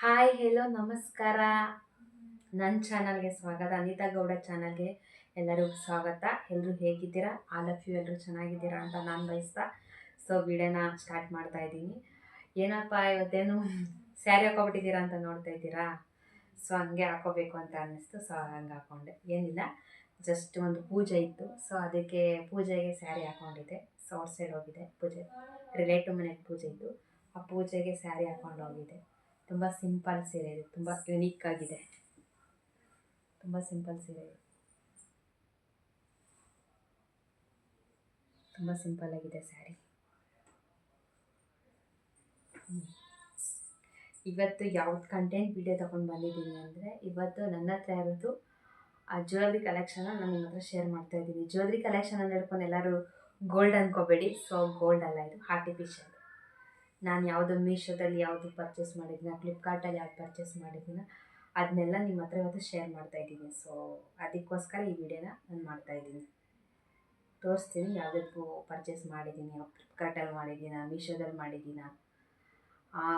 Hi hello ನಮಸ್ಕಾರ. ನನ್ನ ಚಾನಲ್ಗೆ ಸ್ವಾಗತ. ಅನಿತಾ ಗೌಡ ಚಾನಲ್ಗೆ ಎಲ್ಲರಿಗೂ ಸ್ವಾಗತ. ಎಲ್ಲರೂ ಹೇಗಿದ್ದೀರಾ? ಆಲ್ ಆಫ್ ಯು ಎಲ್ಲರೂ ಚೆನ್ನಾಗಿದ್ದೀರಾ ಅಂತ ನಾನು ಬಯಸ್ತಾ ವಿಡಿಯೋನ ಸ್ಟಾರ್ಟ್ ಮಾಡ್ತಾ ಇದ್ದೀನಿ. ಏನಪ್ಪ ಇವತ್ತೇನು ಸ್ಯಾರಿ ಹಾಕೊಬಿಟ್ಟಿದ್ದೀರಾ ಅಂತ ನೋಡ್ತಾ ಇದ್ದೀರಾ? ಹಂಗೆ ಹಾಕೋಬೇಕು ಅಂತ ಅನ್ನಿಸ್ತು. ಹಂಗೆ ಹಾಕ್ಕೊಂಡೆ. ಏನಿಲ್ಲ, ಜಸ್ಟ್ ಒಂದು ಪೂಜೆ ಇತ್ತು. ಅದಕ್ಕೆ ಪೂಜೆಗೆ ಸ್ಯಾರಿ ಹಾಕ್ಕೊಂಡಿದ್ದೆ. ಔಟ್ ಸೈಡ್ ಹೋಗಿದೆ ಪೂಜೆ, ರಿಲೇಟಿವ್ ಮನೆಗೆ ಪೂಜೆ ಇತ್ತು. ಆ ಪೂಜೆಗೆ ಸ್ಯಾರಿ ಹಾಕ್ಕೊಂಡು ಹೋಗಿದ್ದೆ. ತುಂಬ ಸಿಂಪಲ್ ಸೀರೆ ಇದೆ, ತುಂಬ ಯುನೀಕ್ ಆಗಿದೆ. ತುಂಬ ಸಿಂಪಲ್ ಸೀರೆ ಇದೆ, ತುಂಬ ಸಿಂಪಲ್ ಆಗಿದೆ ಸ್ಯಾರಿ. ಇವತ್ತು ಯಾವ್ದು ಕಂಟೆಂಟ್ ವಿಡಿಯೋ ತಗೊಂಡು ಬಂದಿದ್ದೀನಿ ಅಂದರೆ, ಇವತ್ತು ನನ್ನ ಹತ್ರ ಇರೋದು ಆ ಜ್ಯುವೆಲ್ರಿ ಕಲೆಕ್ಷನ್ನ ನಾನು ನಿಮ್ಮ ಹತ್ರ ಶೇರ್ ಮಾಡ್ತಾ ಇದ್ದೀನಿ. ಜ್ಯುವೆಲ್ರಿ ಕಲೆಕ್ಷನ್ ಅಂತ ಹೇಳ್ಕೊಂಡು ಎಲ್ಲರೂ ಗೋಲ್ಡ್ ಅಂದ್ಕೋಬೇಡಿ. ಗೋಲ್ಡ್ ಅಲ್ಲ, ಇದು ಆರ್ಟಿಫಿಷಿಯಲ್. ನಾನು ಯಾವುದು ಮೀಶೋದಲ್ಲಿ ಯಾವುದು ಪರ್ಚೇಸ್ ಮಾಡಿದ್ದೀನಿ, ಫ್ಲಿಪ್ಕಾರ್ಟಲ್ಲಿ ಯಾವ್ದು ಪರ್ಚೇಸ್ ಮಾಡಿದ್ದೀನ ಅದನ್ನೆಲ್ಲ ನಿಮ್ಮ ಹತ್ರ ಇವತ್ತು ಶೇರ್ ಮಾಡ್ತಾಯಿದ್ದೀನಿ. ಅದಕ್ಕೋಸ್ಕರ ಈ ವಿಡಿಯೋನ ನಾನು ಮಾಡ್ತಾಯಿದ್ದೀನಿ. ತೋರಿಸ್ತೀನಿ ಯಾವುದಕ್ಕೂ ಪರ್ಚೇಸ್ ಮಾಡಿದ್ದೀನಿ, ಫ್ಲಿಪ್ಕಾರ್ಟಲ್ಲಿ ಮಾಡಿದ್ದೀನ, ಮೀಶೋದಲ್ಲಿ ಮಾಡಿದ್ದೀನ.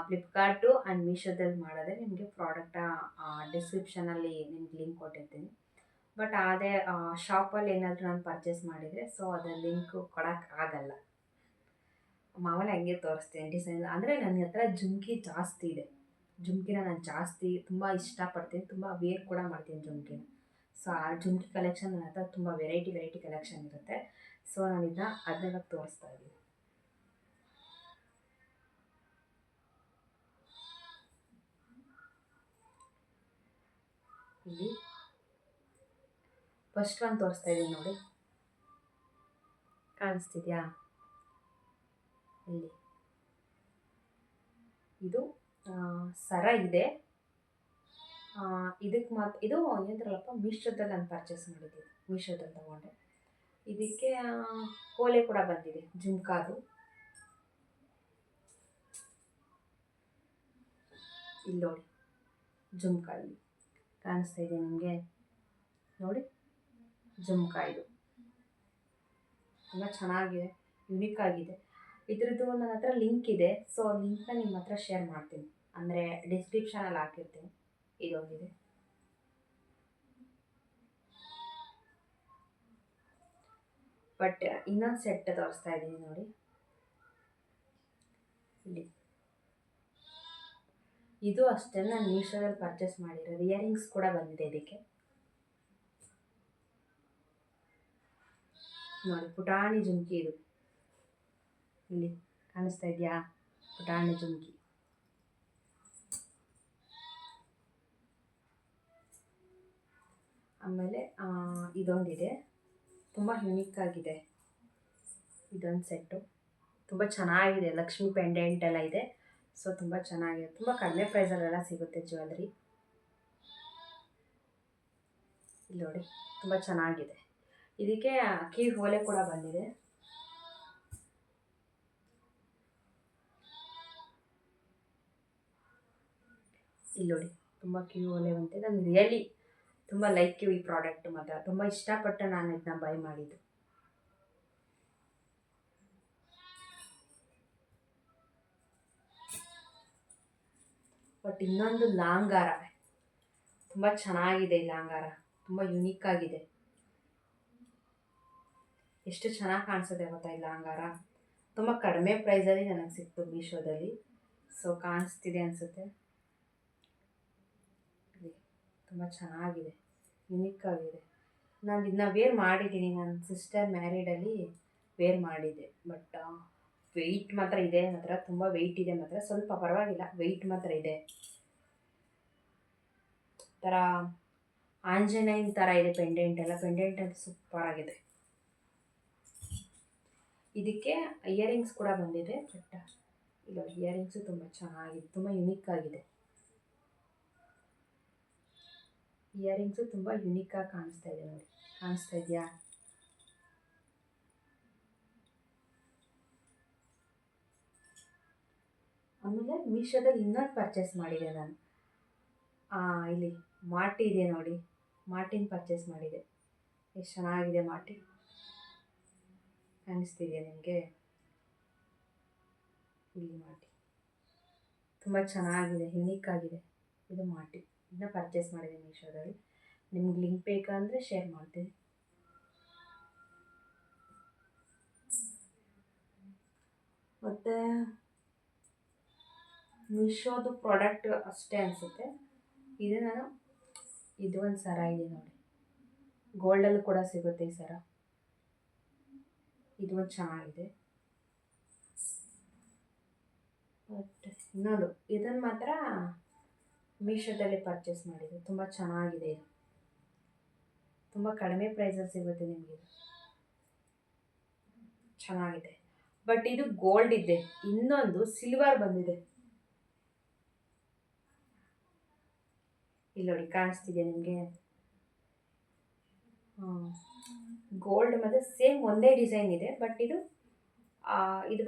ಫ್ಲಿಪ್ಕಾರ್ಟು ಆ್ಯಂಡ್ ಮೀಶೋದಲ್ಲಿ ಮಾಡಿದ್ರೆ ನಿಮಗೆ ಪ್ರಾಡಕ್ಟ ಡಿಸ್ಕ್ರಿಪ್ಷನಲ್ಲಿ ನಿಮ್ಗೆ ಲಿಂಕ್ ಕೊಟ್ಟಿರ್ತೀನಿ. ಬಟ್ ಅದೇ ಶಾಪಲ್ಲಿ ಏನಾದರೂ ನಾನು ಪರ್ಚೇಸ್ ಮಾಡಿದರೆ ಅದರ ಲಿಂಕು ಕೊಡೋಕ್ಕಾಗಲ್ಲ. ಮಾಮೂಲಿ ಹಂಗೆ ತೋರಿಸ್ತೀನಿ ಡಿಸೈನ್. ಅಂದರೆ ನನ್ನ ಹತ್ರ ಜುಮ್ಕಿ ಜಾಸ್ತಿ ಇದೆ. ಜುಮ್ಕಿನ ನಾನು ಜಾಸ್ತಿ ತುಂಬ ಇಷ್ಟಪಡ್ತೀನಿ, ತುಂಬ ವೇರ್ ಕೂಡ ಮಾಡ್ತೀನಿ ಜುಮ್ಕಿನ. ಆ ಜುಮ್ಕಿ ಕಲೆಕ್ಷನ್ ನನ್ನ ಹತ್ರ ತುಂಬ ವೆರೈಟಿ ಕಲೆಕ್ಷನ್ ಇರುತ್ತೆ. ನಾನು ಅದನ್ನೆಲ್ಲ ತೋರಿಸ್ತಾ ಇದ್ದೀನಿ. ಇಲ್ಲಿ ಫಸ್ಟ್ ಒಂದು ತೋರಿಸ್ತಾ ಇದ್ದೀನಿ ನೋಡಿ, ಕಾಣಿಸ್ತಿದ್ಯಾ? ಇಲ್ಲಿ ಇದು ಸರ ಇದೆ. ಇದಕ್ಕೆ ಇದು ಏನಂತಾರಲ್ಲಪ್ಪ, ಮೀಶೋದಲ್ಲಿ ನಾನು ಪರ್ಚೇಸ್ ಮಾಡಿದ್ದೀನಿ, ಮೀಶೋದಲ್ಲಿ ತೊಗೊಂಡೆ. ಇದಕ್ಕೆ ಓಲೆ ಕೂಡ ಬಂದಿದೆ, ಜುಮ್ಕಾದು. ಇಲ್ಲಿ ನೋಡಿ, ಜುಮ್ಕಾ ಇಲ್ಲಿ ಕಾಣಿಸ್ತಾ ಇದೆ ನಿಮಗೆ ನೋಡಿ. ಜುಮ್ಕಾ ಇದು ತುಂಬ ಚೆನ್ನಾಗಿದೆ, ಯುನೀಕ್ ಆಗಿದೆ. ಇದ್ರದ್ದು ನನ್ನ ಹತ್ರ ಲಿಂಕ್ ಇದೆ. ಲಿಂಕ್ನ ನಿಮ್ಮ ಹತ್ರ ಶೇರ್ ಮಾಡ್ತೀನಿ, ಅಂದರೆ ಡಿಸ್ಕ್ರಿಪ್ಷನಲ್ಲಿ ಹಾಕಿರ್ತೀನಿ. ಇದೊಂದಿದೆ. ಬಟ್ ಇನ್ನೊಂದು ಸೆಟ್ ತೋರಿಸ್ತಾ ಇದ್ದೀನಿ ನೋಡಿ. ಇಲ್ಲಿ ಇದು ಅಷ್ಟೇ ನಾನು ಮೀಶೋದಲ್ಲಿ ಪರ್ಚೇಸ್ ಮಾಡಿರೋದು. ಇಯರಿಂಗ್ಸ್ ಕೂಡ ಬಂದಿದೆ ಇದಕ್ಕೆ ನೋಡಿ. ಪುಟಾಣಿ ಜುಮ್ಕಿ ಇದು, ಇಲ್ಲಿ ಕಾಣಿಸ್ತಾ ಇದೆಯಾ? ಪುಟಾಣಿ ಜುಮ್ಕಿ. ಆಮೇಲೆ ಇದೊಂದಿದೆ, ತುಂಬ ಯುನೀಕ್ ಆಗಿದೆ. ಇದೊಂದು ಸೆಟ್ಟು ತುಂಬ ಚೆನ್ನಾಗಿದೆ. ಲಕ್ಷ್ಮಿ ಪೆಂಡೆಂಟ್ ಎಲ್ಲ ಇದೆ. ತುಂಬ ಚೆನ್ನಾಗಿದೆ, ತುಂಬ ಕಡಿಮೆ ಪ್ರೈಸಲ್ಲೆಲ್ಲ ಸಿಗುತ್ತೆ ಜ್ಯುವೆಲ್ರಿ. ಇಲ್ಲಿ ನೋಡಿ, ತುಂಬ ಚೆನ್ನಾಗಿದೆ. ಇದಕ್ಕೆ ಕೀ ಓಲೆ ಕೂಡ ಬಂದಿದೆ. ಇಲ್ಲಿ ನೋಡಿ, ತುಂಬ ಕೀ ಓಲೆ ಬಂದಿದೆ. ನನಗೆ ರಿಯಲಿ ತುಂಬ ಲೈಕ್ ಈ ಪ್ರಾಡಕ್ಟ್. ಮಾತ್ರ ತುಂಬ ಇಷ್ಟಪಟ್ಟು ನಾನು ಇದನ್ನ ಬೈ ಮಾಡಿದ್ದು. ಬಟ್ ಇನ್ನೊಂದು ಲಾಂಗಾರ ತುಂಬ ಚೆನ್ನಾಗಿದೆ. ಈ ಲಾಂಗಾರ ತುಂಬ ಯುನೀಕ್ ಆಗಿದೆ. ಎಷ್ಟು ಚೆನ್ನಾಗಿ ಕಾಣಿಸುತ್ತೆ ಗೊತ್ತಾ ಈ ಲಾಂಗಾರ. ತುಂಬ ಕಡಿಮೆ ಪ್ರೈಸಲ್ಲಿ ನನಗೆ ಸಿಕ್ತು ಮೀಶೋದಲ್ಲಿ. ಕಾಣಿಸ್ತಿದೆ ಅನಿಸುತ್ತೆ. ತುಂಬ ಚೆನ್ನಾಗಿದೆ, ಯುನೀಕ್ ಆಗಿದೆ. ನಾನು ಇದನ್ನ ವೇರ್ ಮಾಡಿದ್ದೀನಿ. ನನ್ನ ಸಿಸ್ಟರ್ ಮ್ಯಾರಿಡಲ್ಲಿ ವೇರ್ ಮಾಡಿದ್ದೆ. ಬಟ್ ವೆಯ್ಟ್ ಮಾತ್ರ ಇದೆ ನನ್ನ ಹತ್ರ, ತುಂಬ ವೆಯ್ಟ್ ಇದೆ ಮಾತ್ರ. ಸ್ವಲ್ಪ ಪರವಾಗಿಲ್ಲ, ವೆಯ್ಟ್ ಮಾತ್ರ ಇದೆ. ಥರ ಆಂಜನೇಯನ ಥರ ಇದೆ ಪೆಂಡೆಂಟ್ ಎಲ್ಲ. ಪೆಂಡೆಂಟ್ ಅಂತ ಸೂಪರ್ ಆಗಿದೆ. ಇದಕ್ಕೆ ಇಯರಿಂಗ್ಸ್ ಕೂಡ ಬಂದಿದೆ. ಬಟ್ ಇಲ್ಲ, ಇಯರಿಂಗ್ಸು ತುಂಬ ಚೆನ್ನಾಗಿದೆ, ತುಂಬ ಯುನೀಕ್ ಆಗಿದೆ. ಇಯರಿಂಗ್ಸು ತುಂಬ ಯುನೀಕಾಗಿ ಕಾಣಿಸ್ತಾ ಇದೆ ನೋಡಿ. ಕಾಣಿಸ್ತಾ ಇದೆಯಾ? ಆಮೇಲೆ ಮೀಶೋದಲ್ಲಿ ಇನ್ನೊಂದು ಪರ್ಚೇಸ್ ಮಾಡಿದೆ ನಾನು. ಇಲ್ಲಿ ಮಾಟಿ ಇದೆ ನೋಡಿ, ಮಾಟಿನ ಪರ್ಚೇಸ್ ಮಾಡಿದೆ. ಎಷ್ಟು ಚೆನ್ನಾಗಿದೆ ಮಾಟಿ, ಕಾಣಿಸ್ತಿದೆಯಾ ನಿಮಗೆ? ಇಲ್ಲಿ ಮಾಟಿ ತುಂಬ ಚೆನ್ನಾಗಿದೆ, ಯುನೀಕ್ ಆಗಿದೆ. ಇದು ಮಾಟಿ, ಇದನ್ನ ಪರ್ಚೇಸ್ ಮಾಡಿದ್ದೀನಿ ಮೀಶೋದಲ್ಲಿ. ನಿಮ್ಗೆ ಲಿಂಕ್ ಬೇಕಂದರೆ ಶೇರ್ ಮಾಡ್ತೀನಿ. ಮತ್ತು ಮೀಶೋದು ಪ್ರಾಡಕ್ಟ್ ಅಷ್ಟೇ ಅನಿಸುತ್ತೆ. ಇದು ನಾನು ಇದು ಒಂದು ಸರ ಇದೆ ನೋಡಿ, ಗೋಲ್ಡಲ್ಲೂ ಕೂಡ ಸಿಗುತ್ತೆ ಈ ಸರ. ಇದು ಒಂದು ಚೆನ್ನಾಗಿದೆ. ಬಟ್ ಇನ್ನೊಂದು ಇದನ್ನು ಮಾತ್ರ ಮೀಶೋದಲ್ಲಿ ಪರ್ಚೇಸ್ ಮಾಡಿದೆ. ತುಂಬ ಚೆನ್ನಾಗಿದೆ. ಇದು ತುಂಬ ಕಡಿಮೆ ಪ್ರೈಸಲ್ಲಿ ಸಿಗುತ್ತೆ ನಿಮಗೆ. ಚೆನ್ನಾಗಿದೆ. ಬಟ್ ಇದು ಗೋಲ್ಡ್ ಇದೆ. ಇನ್ನೊಂದು ಸಿಲ್ವರ್ ಬಂದಿದೆ. ಇಲ್ಲಿ ನೋಡಿ, ಕಾಣಿಸ್ತಿದೆ ನಿಮಗೆ? ಗೋಲ್ಡ್ ಮತ್ತು ಸೇಮ್ ಒಂದೇ ಡಿಸೈನ್ ಇದೆ. ಬಟ್ ಇದು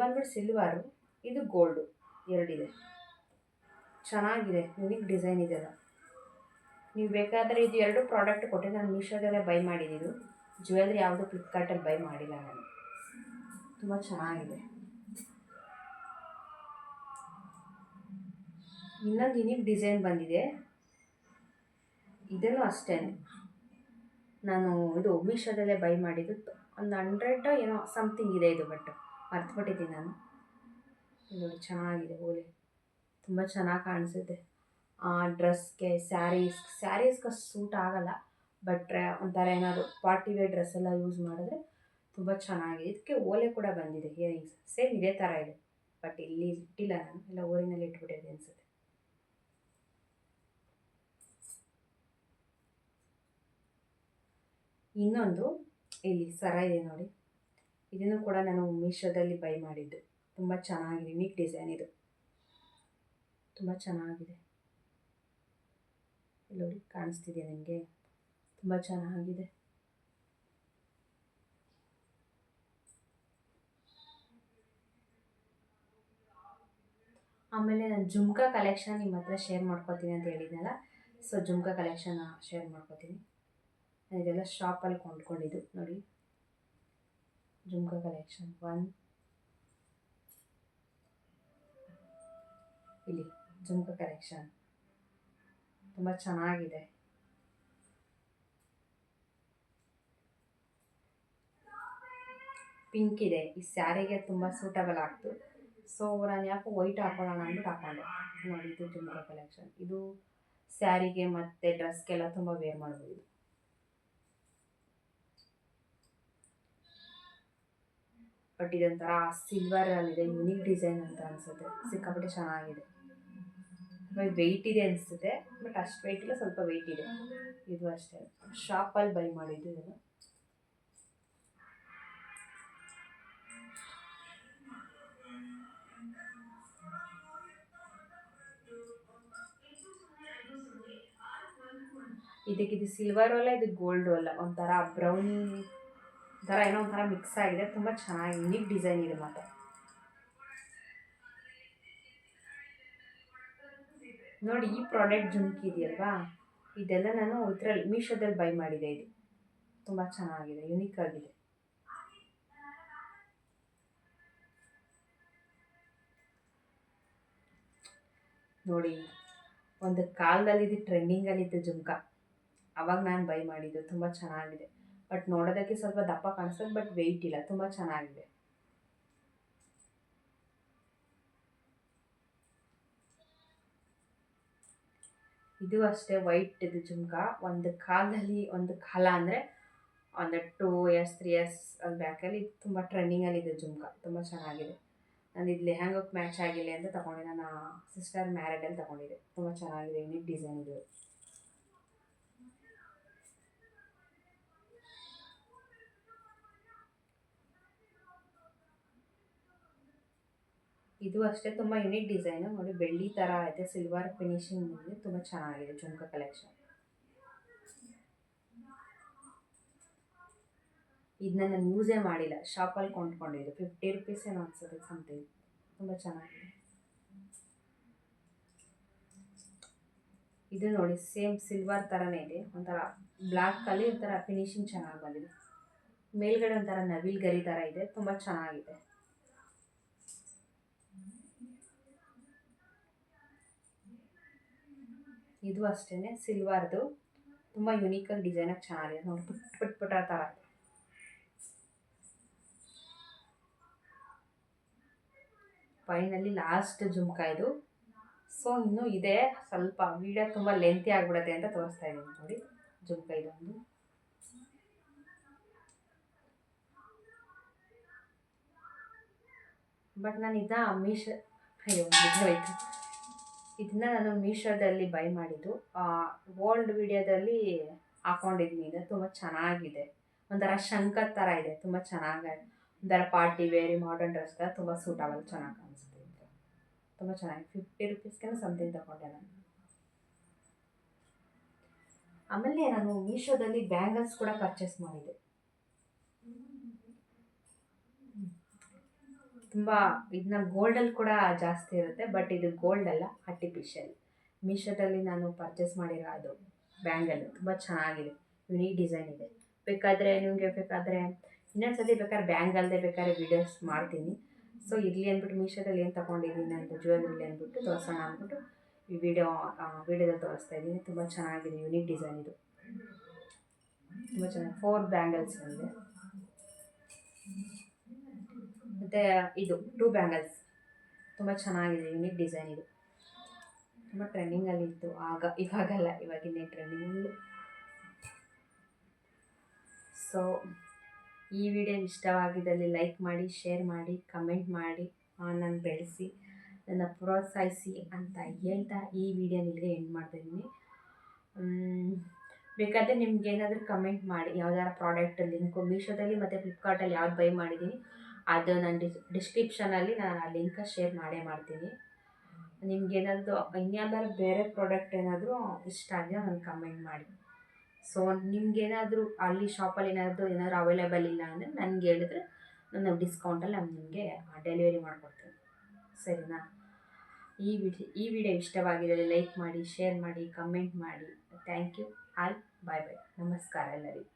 ಬಂದ್ಬಿಟ್ಟು ಸಿಲ್ವರು, ಇದು ಗೋಲ್ಡು, ಎರಡಿದೆ. ಚೆನ್ನಾಗಿದೆ, ಯುನಿಕ್ ಡಿಸೈನ್ ಇದೆಲ್ಲ. ನೀವು ಬೇಕಾದರೆ ಇದು ಎರಡು ಪ್ರಾಡಕ್ಟ್ ಕೊಟ್ಟೆ. ನಾನು ಮೀಶೋದಲ್ಲೇ ಬೈ ಮಾಡಿದ್ದು. ಜ್ಯುವೆಲ್ರಿ ಯಾವುದು ಫ್ಲಿಪ್ಕಾರ್ಟಲ್ಲಿ ಬೈ ಮಾಡಿಲ್ಲ ನಾನು. ತುಂಬ ಚೆನ್ನಾಗಿದೆ. ಇನ್ನೊಂದು ಯುನಿಕ್ ಡಿಸೈನ್ ಬಂದಿದೆ. ಇದನ್ನು ಅಷ್ಟೇ ನಾನು ಇದು ಮೀಶೋದಲ್ಲೇ ಬೈ ಮಾಡಿದ್ದು. ಒಂದು 100 ಏನೋ ಸಮಥಿಂಗ್ ಇದೆ ಇದು, ಬಟ್ ಮರ್ತುಬಿಟ್ಟಿದ್ದೀನಿ ನಾನು. ನೋಡಿ, ಚೆನ್ನಾಗಿದೆ. ಓಲೆ ತುಂಬ ಚೆನ್ನಾಗಿ ಕಾಣಿಸುತ್ತೆ. ಡ್ರೆಸ್ಗೆ, ಸ್ಯಾರೀಸ್ಗೆ ಸೂಟ್ ಆಗಲ್ಲ. ಬಟ್ ಒಂಥರ ಏನಾದರೂ ಪಾರ್ಟಿ ವೇರ್ ಡ್ರೆಸ್ ಎಲ್ಲ ಯೂಸ್ ಮಾಡಿದ್ರೆ ತುಂಬ ಚೆನ್ನಾಗಿದೆ. ಇದಕ್ಕೆ ಓಲೆ ಕೂಡ ಬಂದಿದೆ. ಇಯರಿಂಗ್ಸ್ ಸೇಮ್ ಇದೇ ಥರ ಇದೆ. ಬಟ್ ಇಲ್ಲಿ ಇಟ್ಟಿಲ್ಲ ನಾನು, ಎಲ್ಲ ಊರಿನಲ್ಲಿ ಇಟ್ಬಿಟ್ಟಿದೆ ಅನಿಸುತ್ತೆ. ಇನ್ನೊಂದು ಇಲ್ಲಿ ಸರ ಇದೆ ನೋಡಿ. ಇದನ್ನು ಕೂಡ ನಾನು ಮೀಶೋದಲ್ಲಿ ಬೈ ಮಾಡಿದ್ದು. ತುಂಬ ಚೆನ್ನಾಗಿದೆ, ಯುನಿಕ್ ಡಿಸೈನ್ ಇದು. ತುಂಬ ಚೆನ್ನಾಗಿದೆ. ಇಲ್ಲಿ ನೋಡಿ, ಕಾಣಿಸ್ತಿದೆಯಾ ನಿಮಗೆ? ತುಂಬ ಚೆನ್ನಾಗಿದೆ. ಆಮೇಲೆ ನಾನು ಜುಮ್ಕಾ ಕಲೆಕ್ಷನ್ ನಿಮ್ಮ ಹತ್ರ ಶೇರ್ ಮಾಡ್ಕೋತೀನಿ ಅಂತ ಹೇಳಿದ್ನಲ್ಲ. ಸೊ ಜುಮ್ಕಾ ಕಲೆಕ್ಷನ್ ಶೇರ್ ಮಾಡ್ಕೋತೀನಿ. ನಾನು ಇದೆಲ್ಲ ಶಾಪಲ್ಲಿ ಕೊಂಡ್ಕೊಂಡಿದ್ದು ನೋಡಿ. ಜುಮ್ಕಾ ಕಲೆಕ್ಷನ್ 1, ಇಲ್ಲಿ ಜುಮ್ಕಾ ಕಲೆಕ್ಷನ್ ತುಂಬ ಚೆನ್ನಾಗಿದೆ. ಪಿಂಕ್ ಇದೆ. ಈ ಸ್ಯಾರಿಗೆ ತುಂಬ ಸೂಟಬಲ್ ಆಗ್ತು. ಸೊ ನಾನು ಯಾಕೋ ವೈಟ್ ಹಾಕೊಳ್ಳೋಣ ಅಂದ್ಬಿಟ್ಟು ಹಾಕೊಂಡೆ ನೋಡಿ. ಇದು ಜುಮ್ಕಾ ಕಲೆಕ್ಷನ್. ಇದು ಸ್ಯಾರಿಗೆ ಮತ್ತು ಡ್ರೆಸ್ಗೆಲ್ಲ ತುಂಬ ವೇರ್ ಮಾಡ್ಬೋದು. ಬಟ್ ಇದೊಂಥರ ಸಿಲ್ವರಲ್ಲಿದೆ, ಯುನಿಕ್ ಡಿಸೈನ್ ಅಂತ ಅನಿಸುತ್ತೆ. ಸಿಕ್ಕಾಪಟ್ಟೆ ಚೆನ್ನಾಗಿದೆ. ವೆಯ್ಟ್ ಇದೆ ಅನಿಸುತ್ತೆ, ಬಟ್ ಅಷ್ಟು ವೆಯ್ಟ್ ಇಲ್ಲ, ಸ್ವಲ್ಪ ವೆಯ್ಟ್ ಇದೆ. ಇದು ಅಷ್ಟೇ, ಶಾಪಲ್ಲಿ ಬೈ ಮಾಡಿದ್ದು ಇದನ್ನು. ಇದಕ್ಕಿದು ಸಿಲ್ವರು ಅಲ್ಲ, ಇದು ಗೋಲ್ಡು ಅಲ್ಲ, ಒಂಥರ ಬ್ರೌನ್ ಥರ ಏನೋ ಒಂಥರ ಮಿಕ್ಸ್ ಆಗಿದೆ. ತುಂಬ ಚೆನ್ನಾಗಿ ಯುನಿಕ್ ಡಿಸೈನ್ ಇದೆ ಮಾತ್ರ. ನೋಡಿ, ಈ ಪ್ರಾಡಕ್ಟ್ ಜುಮ್ಕಿ ಇದೆಯಲ್ವಾ, ಇದೆಲ್ಲ ನಾನು ಇದರಲ್ಲಿ ಮೀಶೋದಲ್ಲಿ ಬೈ ಮಾಡಿದೆ. ಇದು ತುಂಬ ಚೆನ್ನಾಗಿದೆ, ಯುನಿಕ್ ಆಗಿದೆ. ನೋಡಿ, ಒಂದು ಕಾಲದಲ್ಲಿ ಇದು ಟ್ರೆಂಡಿಂಗಲ್ಲಿತ್ತು ಜುಮ್ಕಾ. ಅವಾಗ ನಾನು ಬೈ ಮಾಡಿದ್ದು. ತುಂಬ ಚೆನ್ನಾಗಿದೆ. ಬಟ್ ನೋಡೋದಕ್ಕೆ ಸ್ವಲ್ಪ ದಪ್ಪ ಕಾಣಿಸ್ತದೆ, ಬಟ್ ವೆಯ್ಟ್ ಇಲ್ಲ. ತುಂಬ ಚೆನ್ನಾಗಿದೆ. ಇದು ಅಷ್ಟೇ, ವೈಟ್ ಇದು ಜುಮ್ಕಾ. ಒಂದು ಕಾಲ ಅಂದರೆ ಒಂದು 2 years 3 years ಬ್ಯಾಕಲ್ಲಿ ತುಂಬ ಟ್ರೆಂಡಿಂಗಲ್ಲಿದೆ ಜುಮ್ಕಾ. ತುಂಬ ಚೆನ್ನಾಗಿದೆ. ನಾನು ಇದು ಲೆಹಂಗಕ್ಕೆ ಮ್ಯಾಚ್ ಆಗಿಲ್ಲ ಅಂತ ತಗೊಂಡೆ. ನನ್ನ ಸಿಸ್ಟರ್ ಮ್ಯಾರೇಡಲ್ಲಿ ತಗೊಂಡಿದ್ದೆ. ತುಂಬ ಚೆನ್ನಾಗಿದೆ, ಯುನಿಕ್ ಡಿಸೈನ್ ಇದು. ಇದು ಅಷ್ಟೇ, ತುಂಬ ಯುನಿಕ್ ಡಿಸೈನು. ನೋಡಿ, ಬೆಳ್ಳಿ ಥರ ಐತೆ, ಸಿಲ್ವರ್ ಫಿನಿಶಿಂಗ್ ಇದೆ. ತುಂಬ ಚೆನ್ನಾಗಿದೆ ಜುಮ್ಕಾ ಕಲೆಕ್ಷನ್. ಇದನ್ನ ನಾನು ಯೂಸೇ ಮಾಡಿಲ್ಲ, ಶಾಪಲ್ಲಿ ಕೊಂಡ್ಕೊಂಡಿದ್ದು. 50 rupees ಏನೋ ಅನ್ಸುತ್ತೆ ಸಮಥಿಂಗ್. ತುಂಬ ಚೆನ್ನಾಗಿದೆ. ಇದು ನೋಡಿ, ಸೇಮ್ ಸಿಲ್ವರ್ ಥರನೇ ಇದೆ. ಒಂಥರ ಬ್ಲ್ಯಾಕಲ್ಲಿ ಒಂಥರ ಫಿನಿಶಿಂಗ್ ಚೆನ್ನಾಗಿ ಬಂದಿದೆ. ಮೇಲ್ಗಡೆ ಒಂಥರ ನವಿಲ್ ಗರಿ ಥರ ಇದೆ. ತುಂಬ ಚೆನ್ನಾಗಿದೆ. ಇದು ಅಷ್ಟೇ ಸಿಲ್ವರ್ದು, ತುಂಬ ಯುನೀಕಾಗಿ ಡಿಸೈನಾಗಿ ಚೆನ್ನಾಗಿದೆ ನೋಡಿ, ಪುಟ್ಟ ಥರ. ಫೈನಲಿ ಲಾಸ್ಟ್ ಜುಮ್ಕ ಇದು. ಸೊ ಇನ್ನೂ ಇದೆ ಸ್ವಲ್ಪ, ವಿಡಿಯೋ ತುಂಬ ಲೆಂತಿ ಆಗಿಬಿಡುತ್ತೆ ಅಂತ ತೋರಿಸ್ತಾ ಇದ್ದೀನಿ ನೋಡಿ. ಜುಮ್ಕ ಇದೊಂದು ಬಟ್ ನಾನು ಇದನ್ನ ನಾನು ಮೀಶೋದಲ್ಲಿ ಬೈ ಮಾಡಿದ್ದು. ಓಲ್ಡ್ ವಿಡಿಯೋದಲ್ಲಿ ಹಾಕೊಂಡಿದ್ದೀನಿ. ಇದು ತುಂಬ ಚೆನ್ನಾಗಿದೆ, ಒಂಥರ ಶಂಕದ ಥರ ಇದೆ, ತುಂಬ ಚೆನ್ನಾಗಿದೆ. ಒಂಥರ ಪಾರ್ಟಿ ವೇರಿ ಮಾಡರ್ನ್ ಡ್ರೆಸ್ಗೆ ತುಂಬ ಸೂಟಬಲ್, ಚೆನ್ನಾಗಿ ಕಾಣಿಸುತ್ತೆ. ತುಂಬ ಚೆನ್ನಾಗಿ 50 ರೂಪೀಸ್ಗೆ ಸಮಥಿಂಗ್ ತಗೊಂಡೆ ನಾನು. ಆಮೇಲೆ ನಾನು ಮೀಶೋದಲ್ಲಿ ಬ್ಯಾಂಗಲ್ಸ್ ಕೂಡ ಪರ್ಚೇಸ್ ಮಾಡಿದೆ. ತುಂಬ ಇದನ್ನ ಗೋಲ್ಡಲ್ಲಿ ಕೂಡ ಜಾಸ್ತಿ ಇರುತ್ತೆ, ಬಟ್ ಇದು ಗೋಲ್ಡ್ ಅಲ್ಲ, ಆರ್ಟಿಫಿಷಿಯಲ್. ಮೀಶೋದಲ್ಲಿ ನಾನು ಪರ್ಚೇಸ್ ಮಾಡಿರೋ ಅದು ಬ್ಯಾಂಗಲ್ ತುಂಬ ಚೆನ್ನಾಗಿದೆ, ಯುನೀಕ್ ಡಿಸೈನ್ ಇದೆ. ಬೇಕಾದರೆ ನಿಮಗೆ ಇನ್ನೊಂದ್ಸತಿ ಬೇಕಾದ್ರೆ ಬ್ಯಾಂಗಲ್ದೇ ಬೇಕಾದ್ರೆ ವೀಡಿಯೋಸ್ ಮಾಡ್ತೀನಿ. ಸೊ ಇರಲಿ ಅಂದ್ಬಿಟ್ಟು ಮೀಶೋದಲ್ಲಿ ಏನು ತೊಗೊಂಡಿದ್ದೀನಿ ಅಂತ ಜ್ಯುವೆಲ್ರಿ ಅಂದ್ಬಿಟ್ಟು ತೋರಿಸೋಣ ಅಂದ್ಬಿಟ್ಟು ಈ ವಿಡಿಯೋದಲ್ಲಿ ತೋರಿಸ್ತಾ ಇದ್ದೀನಿ. ತುಂಬ ಚೆನ್ನಾಗಿದೆ, ಯುನೀಕ್ ಡಿಸೈನ್ ಇದು, ತುಂಬ ಚೆನ್ನಾಗಿ 4 ಬ್ಯಾಂಗಲ್ಸ್ ಇದೆ. ಮತ್ತು ಇದು 2 ಬ್ಯಾಂಗಲ್ಸ್ ತುಂಬ ಚೆನ್ನಾಗಿದೆ, ಯುನೀಕ್ ಡಿಸೈನ್ ಇದು. ತುಂಬ ಟ್ರೆಂಡಿಂಗಲ್ಲಿ ಇತ್ತು ಇವಾಗಲ್ಲ, ಇವಾಗಿನ್ನೇ ಟ್ರೆಂಡಿಂಗು. ಸೊ ಈ ವಿಡಿಯೋ ಇಷ್ಟವಾಗಿದ್ದಲ್ಲಿ ಲೈಕ್ ಮಾಡಿ, ಶೇರ್ ಮಾಡಿ, ಕಮೆಂಟ್ ಮಾಡಿ, ನನ್ನ ಬೆಳೆಸಿ, ನನ್ನ ಪ್ರೋತ್ಸಾಹಿಸಿ ಅಂತ ಹೇಳ್ತಾ ಈ ವಿಡಿಯೋ ನಿಮಗೆ ಎಂಡ್ ಮಾಡ್ತಾಯಿದ್ದೀನಿ. ಬೇಕಾದರೆ ನಿಮ್ಗೇನಾದರೂ ಕಮೆಂಟ್ ಮಾಡಿ, ಯಾವ್ದಾರ ಪ್ರಾಡಕ್ಟ್ ಲಿಂಕು ಮೀಶೋದಲ್ಲಿ ಮತ್ತು ಫ್ಲಿಪ್ಕಾರ್ಟಲ್ಲಿ ಯಾವ್ದು ಬೈ ಮಾಡಿದ್ದೀನಿ ಅದು ನಾನು ಡಿಸ್ಕ್ರಿಪ್ಷನಲ್ಲಿ ನಾನು ಆ ಲಿಂಕ ಶೇರ್ ಮಾಡ್ತೀನಿ. ನಿಮ್ಗೇನಾದರೂ ಇನ್ಯಾವ್ದಾದ್ರು ಬೇರೆ ಪ್ರಾಡಕ್ಟ್ ಏನಾದರೂ ಇಷ್ಟ ಆಗಿದ್ರೆ ನನಗೆ ಕಮೆಂಟ್ ಮಾಡಿ. ಸೊ ನಿಮ್ಗೇನಾದರೂ ಅಲ್ಲಿ ಶಾಪಲ್ಲಿ ಏನಾದರೂ ಅವೈಲೇಬಲ್ ಇಲ್ಲ ಅಂದರೆ ನನಗೆ ಹೇಳಿದ್ರೆ ನಾನು ಡಿಸ್ಕೌಂಟಲ್ಲಿ ನಾನು ನಿಮಗೆ ಡೆಲಿವರಿ ಮಾಡಿಕೊಡ್ತೀನಿ, ಸರಿನಾ? ಈ ವಿಡಿಯೋ ಇಷ್ಟವಾಗಿದ್ದರೆ ಲೈಕ್ ಮಾಡಿ, ಶೇರ್ ಮಾಡಿ, ಕಮೆಂಟ್ ಮಾಡಿ. Thank you. All bye bye, ನಮಸ್ಕಾರ ಎಲ್ಲರಿಗೂ.